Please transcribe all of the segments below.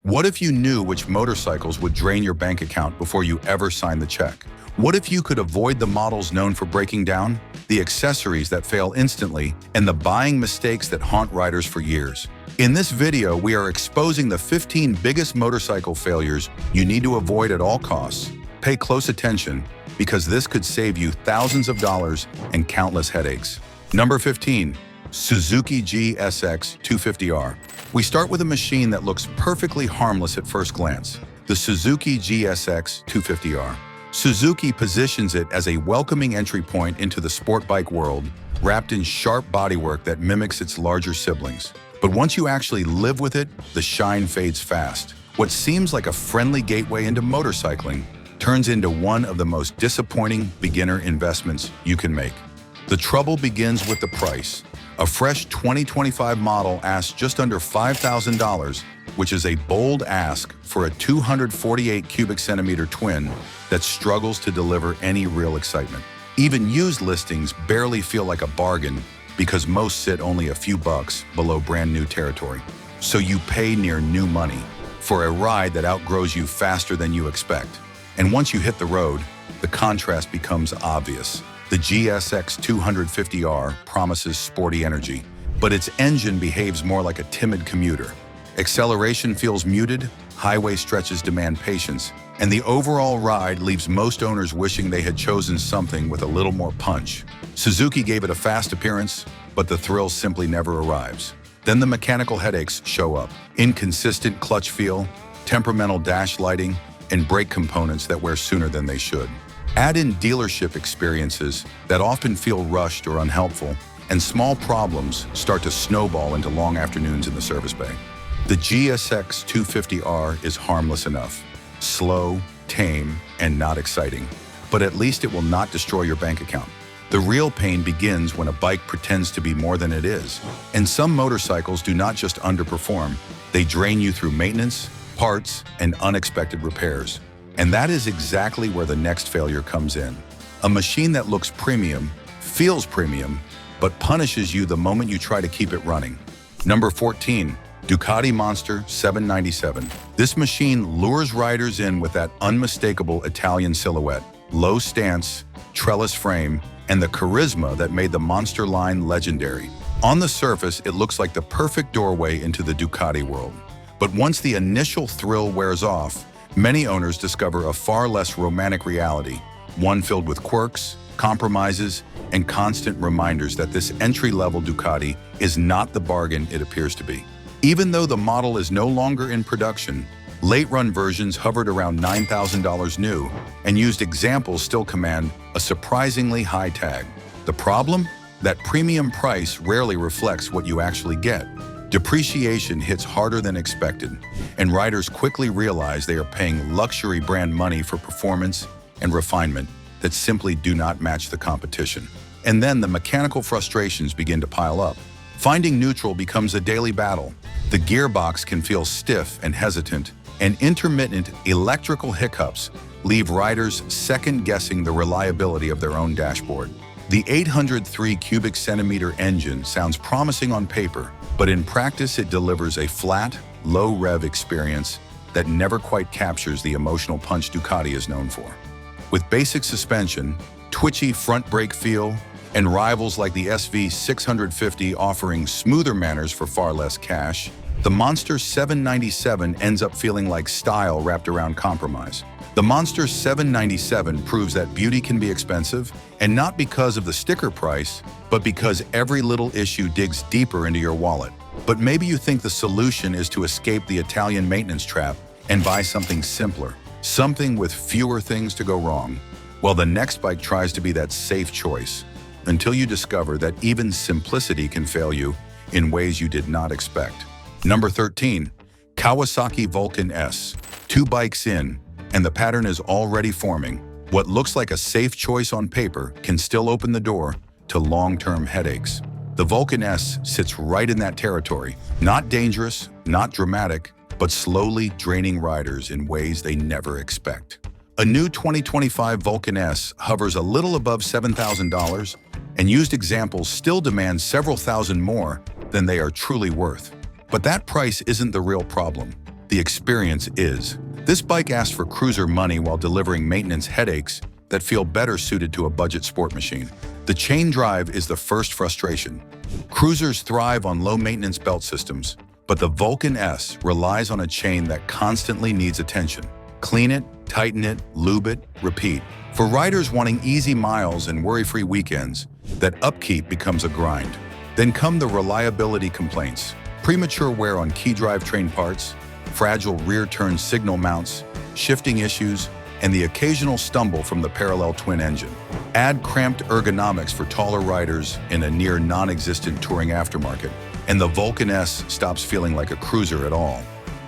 What if you knew which motorcycles would drain your bank account before you ever signed the check? What if you could avoid the models known for breaking down, the accessories that fail instantly, and the buying mistakes that haunt riders for years? In this video, we are exposing the 15 biggest motorcycle failures you need to avoid at all costs. Pay close attention, because this could save you thousands of dollars and countless headaches. Number 15. Suzuki GSX 250R. We start with a machine that looks perfectly harmless at first glance, the Suzuki GSX 250R. Suzuki positions it as a welcoming entry point into the sport bike world, wrapped in sharp bodywork that mimics its larger siblings. But once you actually live with it, the shine fades fast. What seems like a friendly gateway into motorcycling turns into one of the most disappointing beginner investments you can make. The trouble begins with the price. A fresh 2025 model asks just under $5,000, which is a bold ask for a 248 cubic centimeter twin that struggles to deliver any real excitement. Even used listings barely feel like a bargain because most sit only a few bucks below brand new territory. So you pay near new money for a ride that outgrows you faster than you expect. And once you hit the road, the contrast becomes obvious. The GSX 250R promises sporty energy, but its engine behaves more like a timid commuter. Acceleration feels muted, highway stretches demand patience, and the overall ride leaves most owners wishing they had chosen something with a little more punch. Suzuki gave it a fast appearance, but the thrill simply never arrives. Then the mechanical headaches show up. Inconsistent clutch feel, temperamental dash lighting, and brake components that wear sooner than they should. Add in dealership experiences that often feel rushed or unhelpful, and small problems start to snowball into long afternoons in the service bay. The GSX 250R is harmless enough. Slow, tame, and not exciting. But at least it will not destroy your bank account. The real pain begins when a bike pretends to be more than it is. And some motorcycles do not just underperform, they drain you through maintenance, parts, and unexpected repairs. And that is exactly where the next failure comes in. A machine that looks premium, feels premium, but punishes you the moment you try to keep it running. Number 14. Ducati Monster 797. This machine lures riders in with that unmistakable Italian silhouette, low stance, trellis frame, and the charisma that made the Monster line legendary. On the surface, it looks like the perfect doorway into the Ducati world. But once the initial thrill wears off, many owners discover a far less romantic reality, one filled with quirks, compromises, and constant reminders that this entry-level Ducati is not the bargain it appears to be. Even though the model is no longer in production, late-run versions hovered around $9,000 new, and used examples still command a surprisingly high tag. The problem? That premium price rarely reflects what you actually get. Depreciation hits harder than expected, and riders quickly realize they are paying luxury brand money for performance and refinement that simply do not match the competition. And then the mechanical frustrations begin to pile up. Finding neutral becomes a daily battle. The gearbox can feel stiff and hesitant, and intermittent electrical hiccups leave riders second-guessing the reliability of their own dashboard. The 803 cubic centimeter engine sounds promising on paper, but in practice it delivers a flat, low-rev experience that never quite captures the emotional punch Ducati is known for. With basic suspension, twitchy front brake feel, and rivals like the SV650 offering smoother manners for far less cash, the Monster 797 ends up feeling like style wrapped around compromise. The Monster 797 proves that beauty can be expensive, and not because of the sticker price, but because every little issue digs deeper into your wallet. But maybe you think the solution is to escape the Italian maintenance trap and buy something simpler, something with fewer things to go wrong. Well, the next bike tries to be that safe choice, until you discover that even simplicity can fail you in ways you did not expect. Number 13. Kawasaki Vulcan S. 2 bikes in, and the pattern is already forming. What looks like a safe choice on paper can still open the door to long-term headaches. The Vulcan S sits right in that territory. Not dangerous, not dramatic, but slowly draining riders in ways they never expect. A new 2025 Vulcan S hovers a little above $7,000, and used examples still demand several thousand more than they are truly worth. But that price isn't the real problem. the experience is. This bike asks for cruiser money while delivering maintenance headaches that feel better suited to a budget sport machine. The chain drive is the first frustration. Cruisers thrive on low-maintenance belt systems, but the Vulcan S relies on a chain that constantly needs attention. Clean it, tighten it, lube it, repeat. For riders wanting easy miles and worry-free weekends, that upkeep becomes a grind. Then come the reliability complaints. Premature wear on key drivetrain parts, fragile rear turn signal mounts, shifting issues, and the occasional stumble from the parallel twin engine. Add cramped ergonomics for taller riders in a near non-existent touring aftermarket, and the Vulcan S stops feeling like a cruiser at all.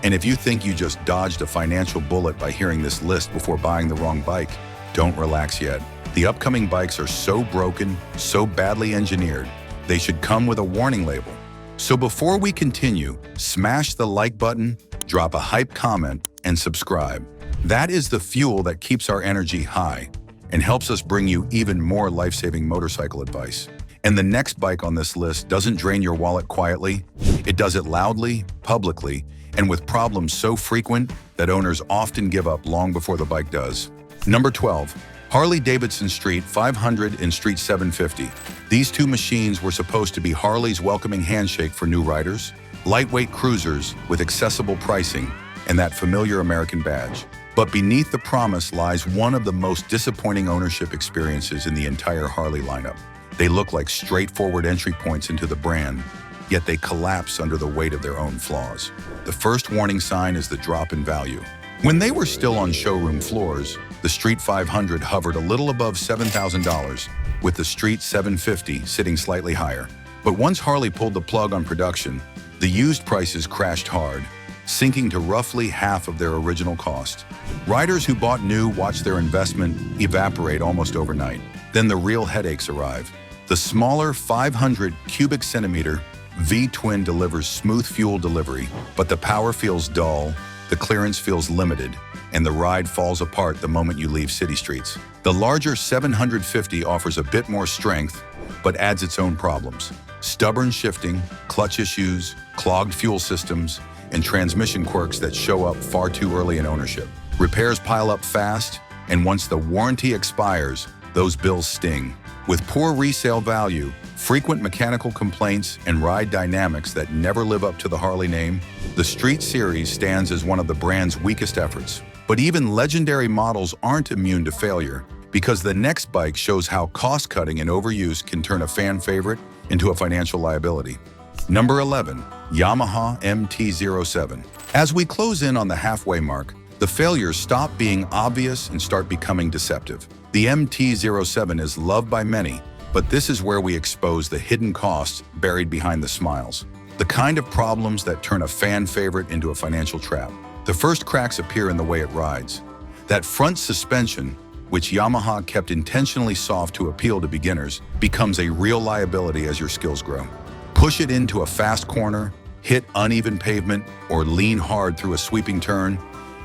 And if you think you just dodged a financial bullet by hearing this list before buying the wrong bike, don't relax yet. The upcoming bikes are so broken, so badly engineered, they should come with a warning label. So before we continue, smash the like button, drop a hype comment, and subscribe. That is the fuel that keeps our energy high and helps us bring you even more life-saving motorcycle advice. And the next bike on this list doesn't drain your wallet quietly. It does it loudly, publicly, and with problems so frequent that owners often give up long before the bike does. Number 12. Harley-Davidson Street 500 and Street 750. These two machines were supposed to be Harley's welcoming handshake for new riders, lightweight cruisers with accessible pricing, and that familiar American badge. But beneath the promise lies one of the most disappointing ownership experiences in the entire Harley lineup. They look like straightforward entry points into the brand, yet they collapse under the weight of their own flaws. The first warning sign is the drop in value. When they were still on showroom floors, the Street 500 hovered a little above $7,000, with the Street 750 sitting slightly higher. But once Harley pulled the plug on production, the used prices crashed hard, sinking to roughly half of their original cost. Riders who bought new watched their investment evaporate almost overnight. Then the real headaches arrive. The smaller 500 cubic centimeter V-twin delivers smooth fuel delivery, but the power feels dull, the clearance feels limited, and the ride falls apart the moment you leave city streets. The larger 750 offers a bit more strength, but adds its own problems. Stubborn shifting, clutch issues, clogged fuel systems, and transmission quirks that show up far too early in ownership. Repairs pile up fast, and once the warranty expires, those bills sting. With poor resale value, frequent mechanical complaints, and ride dynamics that never live up to the Harley name, the Street Series stands as one of the brand's weakest efforts. But even legendary models aren't immune to failure, because the next bike shows how cost-cutting and overuse can turn a fan favorite into a financial liability. Number 11. Yamaha MT-07. As we close in on the halfway mark, the failures stop being obvious and start becoming deceptive. The MT-07 is loved by many, but this is where we expose the hidden costs buried behind the smiles. The kind of problems that turn a fan favorite into a financial trap. The first cracks appear in the way it rides. That front suspension, which Yamaha kept intentionally soft to appeal to beginners, becomes a real liability as your skills grow. Push it into a fast corner, hit uneven pavement, or lean hard through a sweeping turn,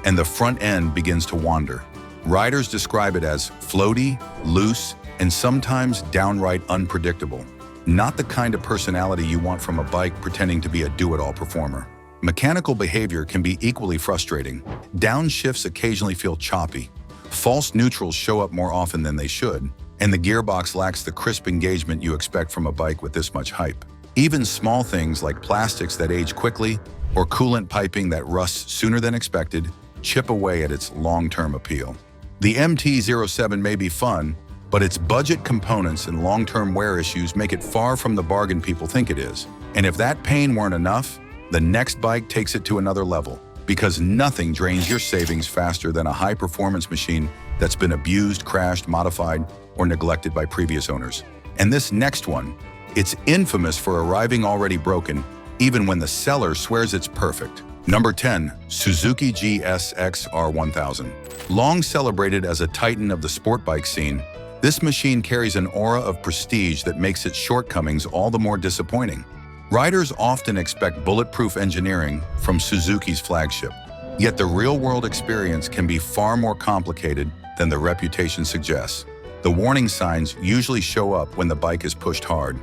and the front end begins to wander. Riders describe it as floaty, loose, and sometimes downright unpredictable. Not the kind of personality you want from a bike pretending to be a do-it-all performer. Mechanical behavior can be equally frustrating. Downshifts occasionally feel choppy. False neutrals show up more often than they should, and the gearbox lacks the crisp engagement you expect from a bike with this much hype. Even small things like plastics that age quickly or coolant piping that rusts sooner than expected chip away at its long-term appeal. The MT-07 may be fun, but its budget components and long-term wear issues make it far from the bargain people think it is. And if that pain weren't enough, the next bike takes it to another level, because nothing drains your savings faster than a high-performance machine that's been abused, crashed, modified, or neglected by previous owners. And this next one, it's infamous for arriving already broken, even when the seller swears it's perfect. Number 10. Suzuki GSX-R 1000. Long celebrated as a titan of the sport bike scene, this machine carries an aura of prestige that makes its shortcomings all the more disappointing. Riders often expect bulletproof engineering from Suzuki's flagship, yet the real-world experience can be far more complicated than the reputation suggests. The warning signs usually show up when the bike is pushed hard.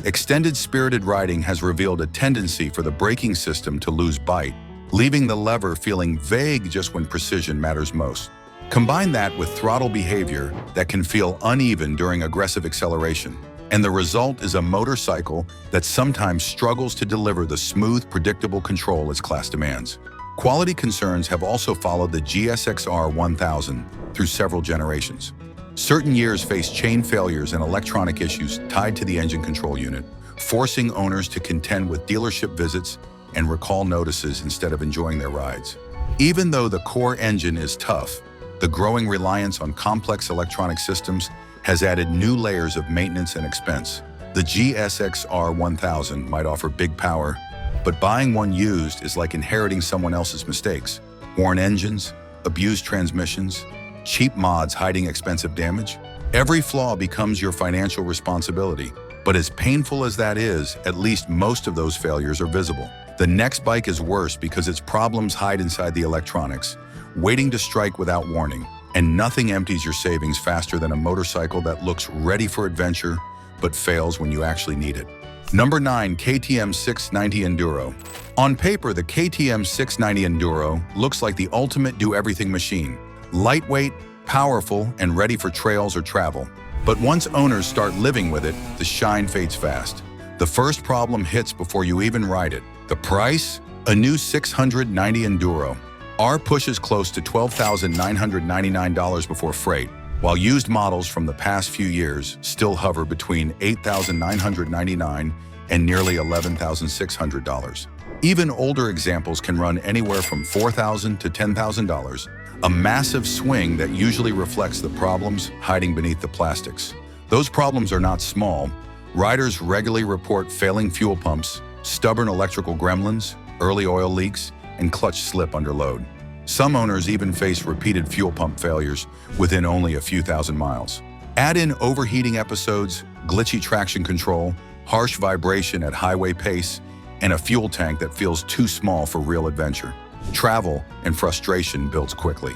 Extended spirited riding has revealed a tendency for the braking system to lose bite, leaving the lever feeling vague just when precision matters most. Combine that with throttle behavior that can feel uneven during aggressive acceleration, and the result is a motorcycle that sometimes struggles to deliver the smooth, predictable control its class demands. Quality concerns have also followed the GSX-R 1000 through several generations. Certain years faced chain failures and electronic issues tied to the engine control unit, forcing owners to contend with dealership visits and recall notices instead of enjoying their rides. Even though the core engine is tough, the growing reliance on complex electronic systems has added new layers of maintenance and expense. The GSX-R 1000 might offer big power, but buying one used is like inheriting someone else's mistakes. Worn engines, abused transmissions, cheap mods hiding expensive damage. Every flaw becomes your financial responsibility. But as painful as that is, at least most of those failures are visible. The next bike is worse because its problems hide inside the electronics, waiting to strike without warning. And nothing empties your savings faster than a motorcycle that looks ready for adventure, but fails when you actually need it. Number 9, KTM 690 Enduro. On paper, the KTM 690 Enduro looks like the ultimate do-everything machine. Lightweight, powerful, and ready for trails or travel. But once owners start living with it, the shine fades fast. The first problem hits before you even ride it. The price? A new 690 Enduro. R pushes close to $12,999 before freight, while used models from the past few years still hover between $8,999 and nearly $11,600. Even older examples can run anywhere from $4,000 to $10,000, a massive swing that usually reflects the problems hiding beneath the plastics. Those problems are not small. Riders regularly report failing fuel pumps, stubborn electrical gremlins, early oil leaks, and clutch slip under load. Some owners even face repeated fuel pump failures within only a few thousand miles. Add in overheating episodes, glitchy traction control, harsh vibration at highway pace, and a fuel tank that feels too small for real adventure. Travel and frustration builds quickly.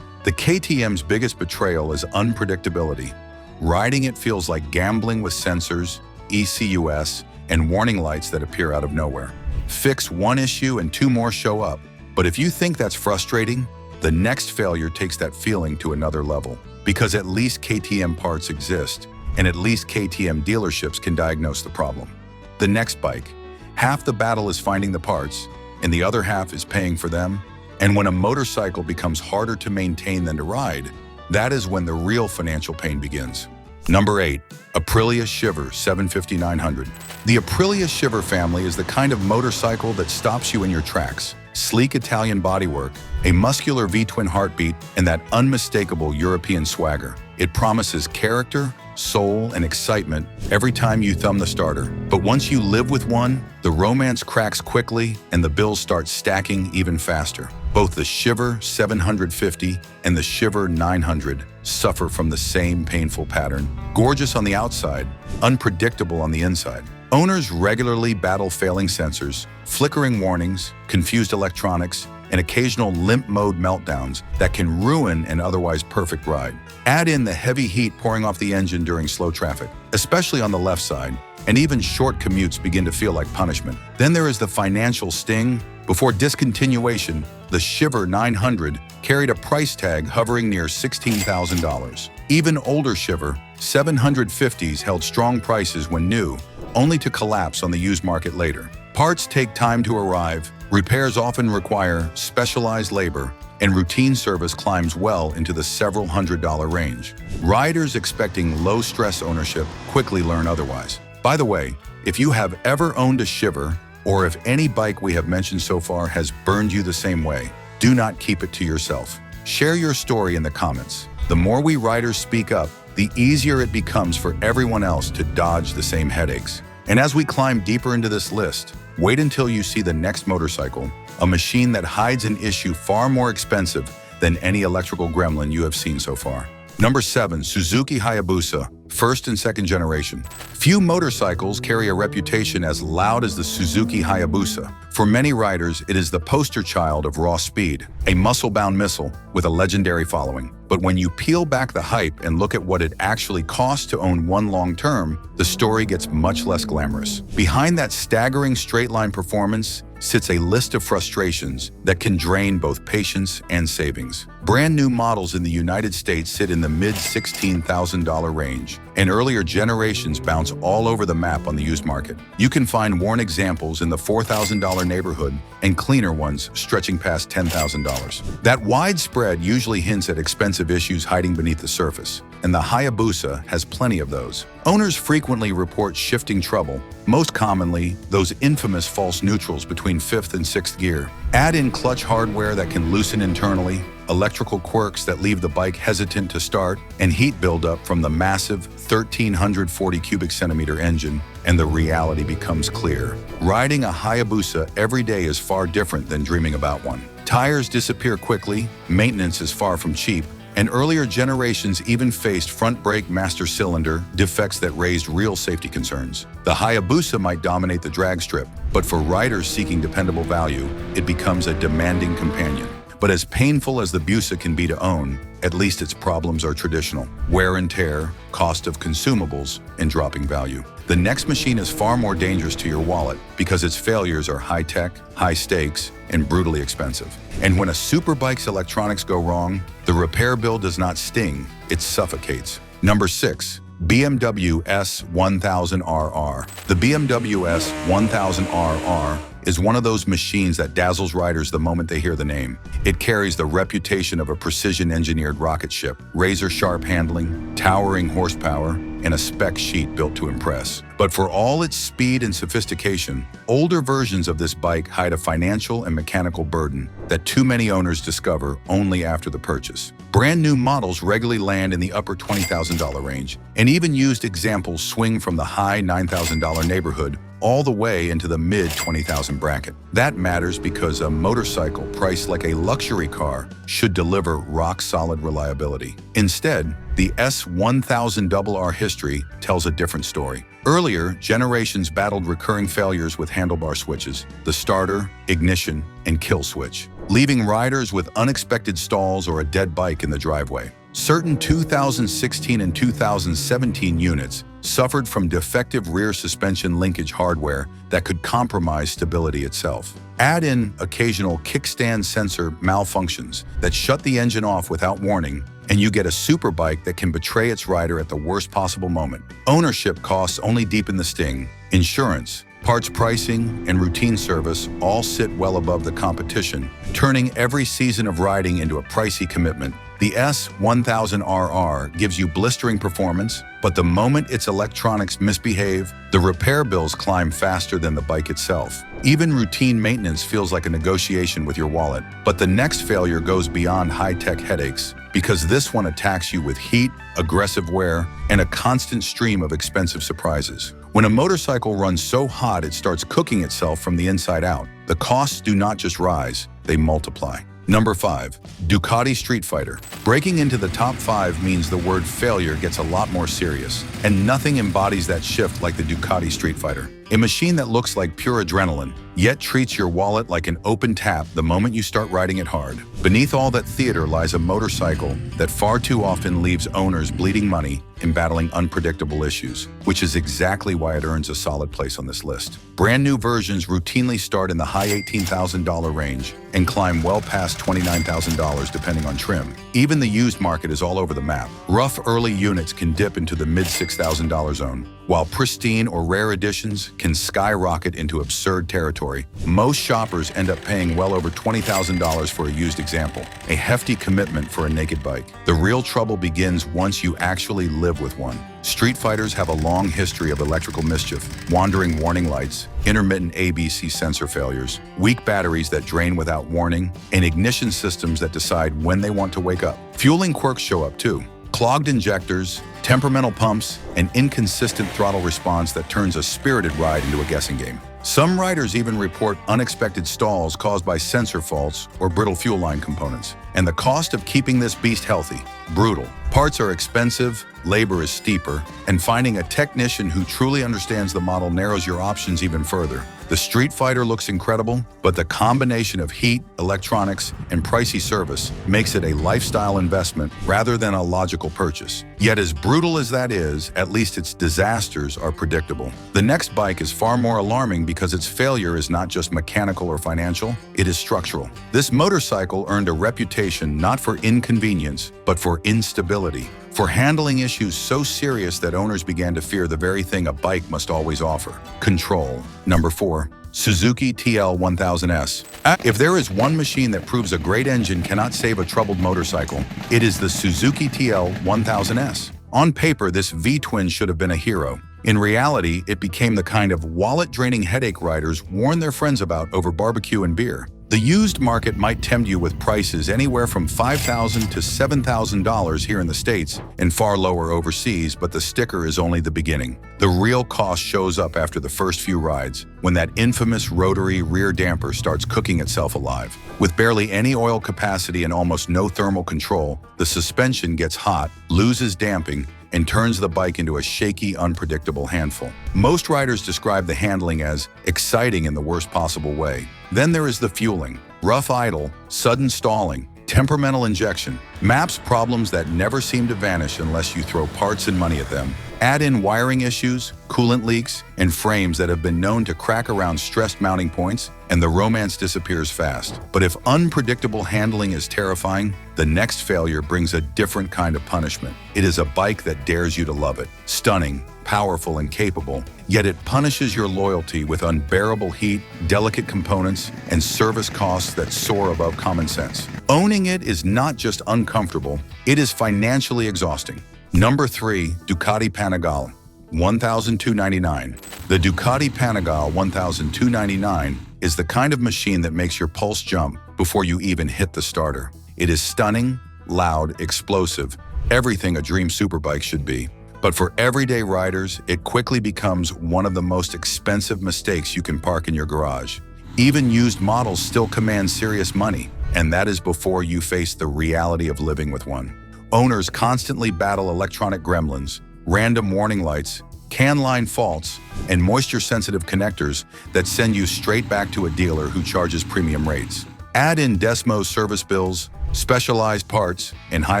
The KTM's biggest betrayal is unpredictability. Riding it feels like gambling with sensors, ECUs, and warning lights that appear out of nowhere. Fix one issue and two more show up. But if you think that's frustrating, the next failure takes that feeling to another level. Because at least KTM parts exist, and at least KTM dealerships can diagnose the problem. The next bike. Half the battle is finding the parts, and the other half is paying for them. And when a motorcycle becomes harder to maintain than to ride, that is when the real financial pain begins. Number 8, Aprilia Shiver 750-900. The Aprilia Shiver family is the kind of motorcycle that stops you in your tracks. Sleek Italian bodywork, a muscular V-twin heartbeat, and that unmistakable European swagger. It promises character, soul, and excitement every time you thumb the starter. But once you live with one, the romance cracks quickly and the bills start stacking even faster. Both the Shiver 750 and the Shiver 900 suffer from the same painful pattern. Gorgeous on the outside, unpredictable on the inside. Owners regularly battle failing sensors, flickering warnings, confused electronics, and occasional limp mode meltdowns that can ruin an otherwise perfect ride. Add in the heavy heat pouring off the engine during slow traffic, especially on the left side, and even short commutes begin to feel like punishment. Then there is the financial sting. Before discontinuation, the Shiver 900 carried a price tag hovering near $16,000. Even older Shiver 750s held strong prices when new, only to collapse on the used market later. Parts take time to arrive, repairs often require specialized labor, and routine service climbs well into the several $100 range. Riders expecting low-stress ownership quickly learn otherwise. By the way, if you have ever owned a Shiver, or if any bike we have mentioned so far has burned you the same way, do not keep it to yourself. Share your story in the comments. The more we riders speak up, the easier it becomes for everyone else to dodge the same headaches. And as we climb deeper into this list, wait until you see the next motorcycle, a machine that hides an issue far more expensive than any electrical gremlin you have seen so far. Number 7, Suzuki Hayabusa, first and second generation. Few motorcycles carry a reputation as loud as the Suzuki Hayabusa. For many riders, it is the poster child of raw speed, a muscle-bound missile with a legendary following. But when you peel back the hype and look at what it actually costs to own one long-term, the story gets much less glamorous. Behind that staggering straight-line performance sits a list of frustrations that can drain both patience and savings. Brand new models in the United States sit in the mid-$16,000 range, and earlier generations bounce all over the map on the used market. You can find worn examples in the $4,000 neighborhood and cleaner ones stretching past $10,000. That wide spread usually hints at expensive issues hiding beneath the surface, and the Hayabusa has plenty of those. Owners frequently report shifting trouble, most commonly those infamous false neutrals between 5th and 6th gear. Add in clutch hardware that can loosen internally, electrical quirks that leave the bike hesitant to start, and heat buildup from the massive 1,340 cubic centimeter engine, and the reality becomes clear. Riding a Hayabusa every day is far different than dreaming about one. Tires disappear quickly, maintenance is far from cheap, and earlier generations even faced front brake master cylinder defects that raised real safety concerns. The Hayabusa might dominate the drag strip, but for riders seeking dependable value, it becomes a demanding companion. But as painful as the Busa can be to own, at least its problems are traditional: wear and tear, cost of consumables, and dropping value. The next machine is far more dangerous to your wallet because its failures are high-tech, high-stakes, and brutally expensive. And when a superbike's electronics go wrong, the repair bill does not sting, it suffocates. Number 6. BMW S1000RR. The BMW S1000RR is one of those machines that dazzles riders the moment they hear the name. It carries the reputation of a precision-engineered rocket ship, razor-sharp handling, towering horsepower, and a spec sheet built to impress. But for all its speed and sophistication, older versions of this bike hide a financial and mechanical burden that too many owners discover only after the purchase. Brand new models regularly land in the upper $20,000 range, and even used examples swing from the high $9,000 neighborhood all the way into the mid-$20,000 bracket. That matters because a motorcycle priced like a luxury car should deliver rock-solid reliability. Instead, the S1000RR history tells a different story. Earlier, generations battled recurring failures with handlebar switches, the starter, ignition, and kill switch, leaving riders with unexpected stalls or a dead bike in the driveway. Certain 2016 and 2017 units suffered from defective rear suspension linkage hardware that could compromise stability itself. Add in occasional kickstand sensor malfunctions that shut the engine off without warning, and you get a superbike that can betray its rider at the worst possible moment. Ownership costs only deepen the sting. Insurance, parts pricing, and routine service all sit well above the competition, turning every season of riding into a pricey commitment. The S1000RR gives you blistering performance, but the moment its electronics misbehave, the repair bills climb faster than the bike itself. Even routine maintenance feels like a negotiation with your wallet. But the next failure goes beyond high-tech headaches, because this one attacks you with heat, aggressive wear, and a constant stream of expensive surprises. When a motorcycle runs so hot it starts cooking itself from the inside out, the costs do not just rise, they multiply. Number 5. Ducati Street Fighter. Breaking into the top 5 means the word failure gets a lot more serious, and nothing embodies that shift like the Ducati Street Fighter. A machine that looks like pure adrenaline, yet treats your wallet like an open tap the moment you start riding it hard. Beneath all that theater lies a motorcycle that far too often leaves owners bleeding money and battling unpredictable issues, which is exactly why it earns a solid place on this list. Brand new versions routinely start in the high $18,000 range and climb well past $29,000 depending on trim. Even the used market is all over the map. Rough early units can dip into the mid-$6,000 zone, while pristine or rare editions can skyrocket into absurd territory. Most shoppers end up paying well over $20,000 for a used example, a hefty commitment for a naked bike. The real trouble begins once you actually live with one. Street Fighters have a long history of electrical mischief, wandering warning lights, intermittent ABC sensor failures, weak batteries that drain without warning, and ignition systems that decide when they want to wake up. Fueling quirks show up too. Clogged injectors, temperamental pumps, and inconsistent throttle response that turns a spirited ride into a guessing game. Some riders even report unexpected stalls caused by sensor faults or brittle fuel line components. And the cost of keeping this beast healthy, brutal. Parts are expensive, labor is steeper, and finding a technician who truly understands the model narrows your options even further. The Street Fighter looks incredible, but the combination of heat, electronics, and pricey service makes it a lifestyle investment rather than a logical purchase. Yet as brutal as that is, at least its disasters are predictable. The next bike is far more alarming because its failure is not just mechanical or financial, it is structural. This motorcycle earned a reputation not for inconvenience, but for instability, for handling issues so serious that owners began to fear the very thing a bike must always offer: control. Number 4. Suzuki TL1000S. If there is one machine that proves a great engine cannot save a troubled motorcycle, it is the Suzuki TL1000S. On paper, this V-twin should have been a hero. In reality, it became the kind of wallet-draining headache riders warn their friends about over barbecue and beer. The used market might tempt you with prices anywhere from $5,000 to $7,000 here in the States and far lower overseas, but the sticker is only the beginning. The real cost shows up after the first few rides, when that infamous rotary rear damper starts cooking itself alive. With barely any oil capacity and almost no thermal control, the suspension gets hot, loses damping, and turns the bike into a shaky, unpredictable handful. Most riders describe the handling as exciting in the worst possible way. Then there is the fueling. Rough idle, sudden stalling, temperamental injection. Maps problems that never seem to vanish unless you throw parts and money at them. Add in wiring issues, coolant leaks, and frames that have been known to crack around stressed mounting points, and the romance disappears fast. But if unpredictable handling is terrifying, the next failure brings a different kind of punishment. It is a bike that dares you to love it. Stunning, powerful, and capable, yet it punishes your loyalty with unbearable heat, delicate components, and service costs that soar above common sense. Owning it is not just uncomfortable, it is financially exhausting. Number 3. Ducati Panigale 1,299. The Ducati Panigale 1,299 is the kind of machine that makes your pulse jump before you even hit the starter. It is stunning, loud, explosive, everything a dream superbike should be. But for everyday riders, it quickly becomes one of the most expensive mistakes you can park in your garage. Even used models still command serious money, and that is before you face the reality of living with one. Owners constantly battle electronic gremlins, random warning lights, can line faults, and moisture-sensitive connectors that send you straight back to a dealer who charges premium rates. Add in Desmo service bills, specialized parts, and high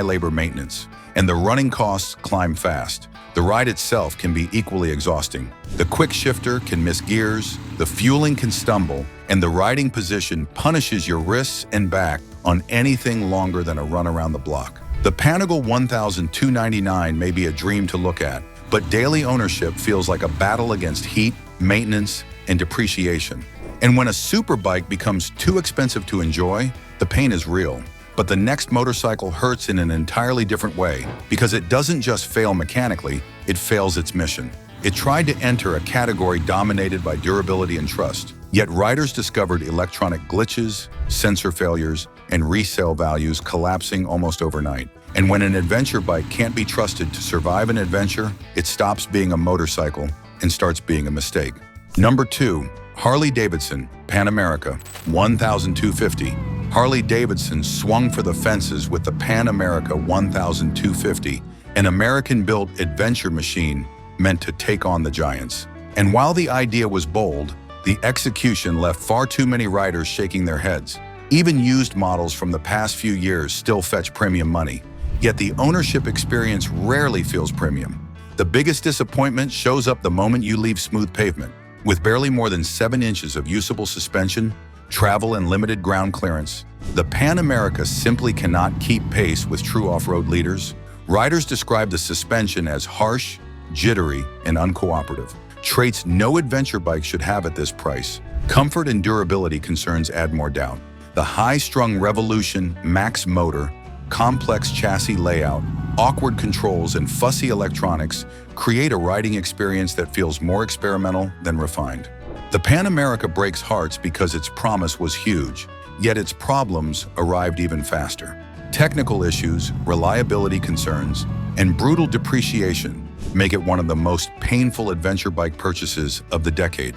labor maintenance, and the running costs climb fast. The ride itself can be equally exhausting. The quick shifter can miss gears, the fueling can stumble, and the riding position punishes your wrists and back on anything longer than a run around the block. The Panigale 1,299 may be a dream to look at, but daily ownership feels like a battle against heat, maintenance, and depreciation. And when a superbike becomes too expensive to enjoy, the pain is real. But the next motorcycle hurts in an entirely different way, because it doesn't just fail mechanically, it fails its mission. It tried to enter a category dominated by durability and trust, yet riders discovered electronic glitches, sensor failures, and resale values collapsing almost overnight. And when an adventure bike can't be trusted to survive an adventure, it stops being a motorcycle and starts being a mistake. Number 2. Harley-Davidson Pan America 1,250. Harley-Davidson swung for the fences with the Pan America 1,250, an American-built adventure machine meant to take on the giants. And while the idea was bold, the execution left far too many riders shaking their heads. Even used models from the past few years still fetch premium money, yet the ownership experience rarely feels premium. The biggest disappointment shows up the moment you leave smooth pavement. With barely more than 7 inches of usable suspension, travel, and limited ground clearance, the Pan America simply cannot keep pace with true off-road leaders. Riders describe the suspension as harsh, jittery, and uncooperative, traits no adventure bike should have at this price. Comfort and durability concerns add more doubt. The high-strung Revolution Max motor, complex chassis layout, awkward controls, and fussy electronics create a riding experience that feels more experimental than refined. The Pan America breaks hearts because its promise was huge, yet its problems arrived even faster. Technical issues, reliability concerns, and brutal depreciation make it one of the most painful adventure bike purchases of the decade.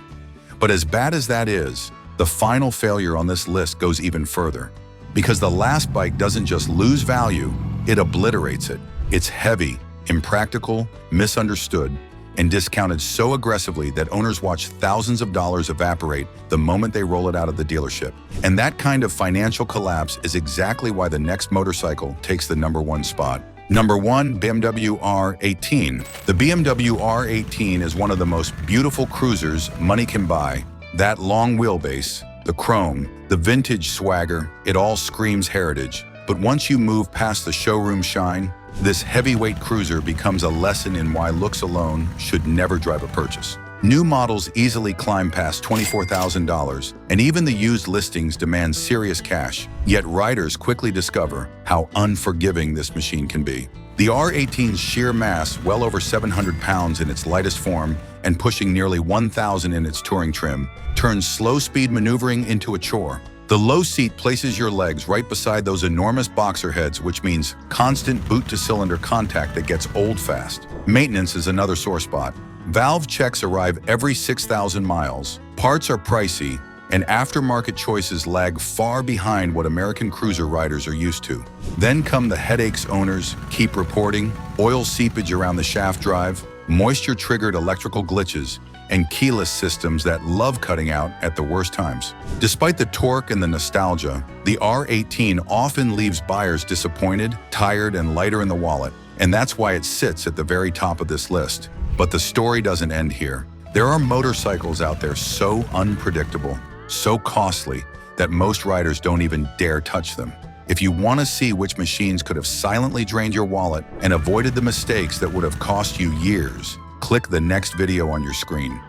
But as bad as that is, the final failure on this list goes even further, because the last bike doesn't just lose value, it obliterates it. It's heavy, impractical, misunderstood, and discounted so aggressively that owners watch thousands of dollars evaporate the moment they roll it out of the dealership. And that kind of financial collapse is exactly why the next motorcycle takes the #1 spot. Number 1, BMW R18. The BMW R18 is one of the most beautiful cruisers money can buy. That long wheelbase, the chrome, the vintage swagger, it all screams heritage. But once you move past the showroom shine, this heavyweight cruiser becomes a lesson in why looks alone should never drive a purchase. New models easily climb past $24,000, and even the used listings demand serious cash. Yet riders quickly discover how unforgiving this machine can be. The R18's sheer mass, well over 700 pounds in its lightest form and pushing nearly 1,000 in its touring trim, turns slow-speed maneuvering into a chore. The low seat places your legs right beside those enormous boxer heads, which means constant boot-to-cylinder contact that gets old fast. Maintenance is another sore spot. Valve checks arrive every 6,000 miles. Parts are pricey, and aftermarket choices lag far behind what American cruiser riders are used to. Then come the headaches owners keep reporting: oil seepage around the shaft drive, moisture-triggered electrical glitches, and keyless systems that love cutting out at the worst times. Despite the torque and the nostalgia, the R18 often leaves buyers disappointed, tired, and lighter in the wallet, and that's why it sits at the very top of this list. But the story doesn't end here. There are motorcycles out there so unpredictable, so costly, that most riders don't even dare touch them. If you want to see which machines could have silently drained your wallet and avoided the mistakes that would have cost you years, click the next video on your screen.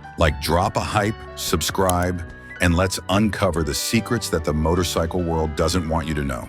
Drop a hype, subscribe, and let's uncover the secrets that the motorcycle world doesn't want you to know.